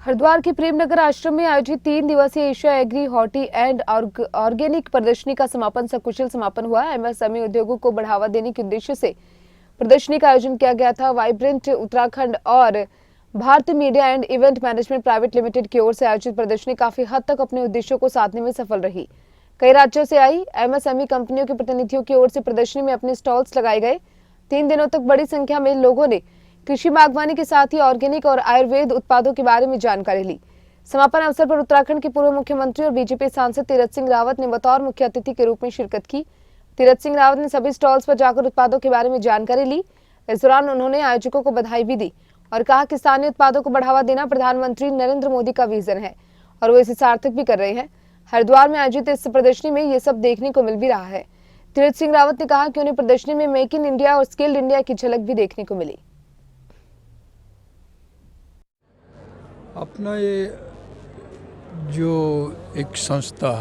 हरिद्वार के प्रेमनगर आश्रम में आयोजित 3 दिवसीय Asia agri horti and organic प्रदर्शनी का समापन सकुशल समापन हुआ। एमएसएमई उद्योगों को बढ़ावा देने के उद्देश्य से प्रदर्शनी का आयोजन किया गया था। वाइब्रेंट उत्तराखंड और भारतीय media and event management private limited की ओर से आयोजित प्रदर्शनी काफी हद तक अपने उद्देश्यों को साधने में सफल रही। कई राज्यों से आई एमएसएमई कंपनियों के प्रतिनिधियों की ओर से प्रदर्शनी में अपने स्टॉल्स लगाए गए। 3 दिनों तक बड़ी संख्या में लोगों ने कृषि बागवानी के साथ ही ऑर्गेनिक और आयुर्वेद उत्पादों के बारे में जानकारी ली। समापन अवसर पर उत्तराखंड के पूर्व मुख्यमंत्री और बीजेपी सांसद तीरथ सिंह रावत ने बतौर मुख्य अतिथि के रूप में शिरकत की। तीरथ सिंह रावत ने सभी स्टॉल्स पर जाकर उत्पादों के बारे में जानकारी ली। इस दौरान उन्होंने आयोजकों को बधाई भी दी और कहा कि स्थानीय उत्पादों को बढ़ावा देना प्रधानमंत्री नरेंद्र मोदी का विजन है और वो इसे सार्थक भी कर रहे हैं। हरिद्वार में आयोजित इस प्रदर्शनी में ये सब देखने को मिल भी रहा है। तीरथ सिंह रावत ने कहा कि उन्हें प्रदर्शनी में मेक इन इंडिया और स्किल्ड इंडिया की झलक भी देखने को मिली। अपना ये जो एक संस्था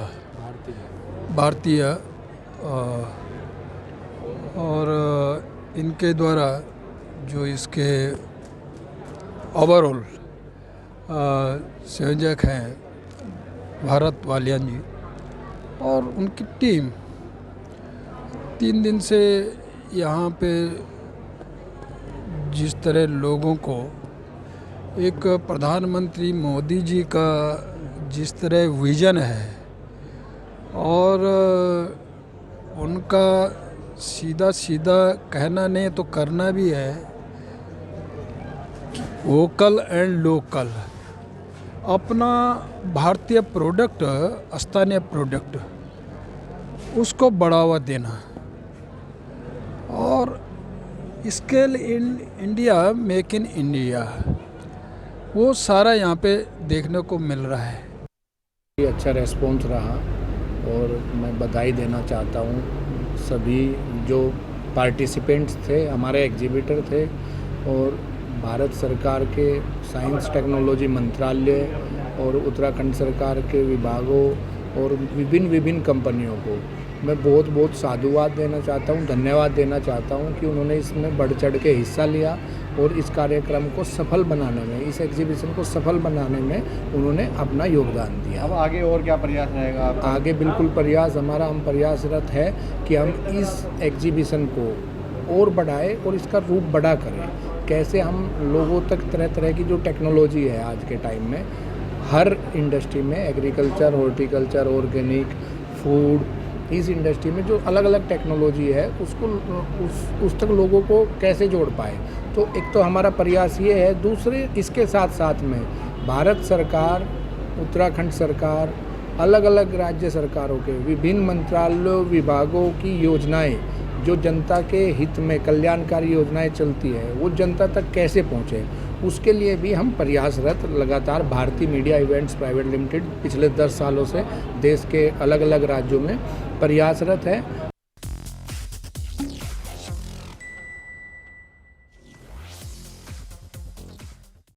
भारतीय और इनके द्वारा जो इसके ओवरऑल संयोजक हैं भारत वालियान जी और उनकी टीम 3 दिन से यहाँ पे जिस तरह लोगों को एक प्रधानमंत्री मोदी जी का जिस तरह विजन है और उनका सीधा सीधा कहना नहीं तो करना भी है, वोकल एंड लोकल, अपना भारतीय प्रोडक्ट स्थानीय प्रोडक्ट उसको बढ़ावा देना और scale in India make in India वो सारा यहाँ पे देखने को मिल रहा है। अच्छा रेस्पॉन्स रहा और मैं बधाई देना चाहता हूँ सभी जो पार्टिसिपेंट्स थे, हमारे एग्जीबिटर थे और भारत सरकार के साइंस टेक्नोलॉजी मंत्रालय और उत्तराखंड सरकार के विभागों और विभिन्न कंपनियों को मैं बहुत बहुत साधुवाद देना चाहता हूँ, धन्यवाद देना चाहता हूँ कि उन्होंने इसमें बढ़ चढ़ के हिस्सा लिया और इस कार्यक्रम को सफल बनाने में, इस एग्जीबिशन को सफल बनाने में उन्होंने अपना योगदान दिया। अब आगे और क्या प्रयास रहेगा आपका? आगे बिल्कुल प्रयास हमारा, हम प्रयासरत है कि हम इस एग्जीबिशन को और बढ़ाएं और इसका रूप बड़ा करें। कैसे हम लोगों तक तरह तरह की जो टेक्नोलॉजी है आज के टाइम में हर इंडस्ट्री में, एग्रीकल्चर, हॉर्टिकल्चर, ऑर्गेनिक, फूड, इस इंडस्ट्री में जो अलग अलग टेक्नोलॉजी है उसको उस तक लोगों को कैसे जोड़ पाए। तो एक तो हमारा प्रयास ये है, दूसरे इसके साथ साथ में भारत सरकार, उत्तराखंड सरकार, अलग अलग राज्य सरकारों के विभिन्न मंत्रालयों विभागों की योजनाएं जो जनता के हित में कल्याणकारी योजनाएं चलती है वो जनता तक कैसे पहुँचे, उसके लिए भी हम प्रयासरत लगातार भारतीय मीडिया इवेंट्स प्राइवेट लिमिटेड पिछले 10 सालों से देश के अलग अलग राज्यों में प्रयासरत है।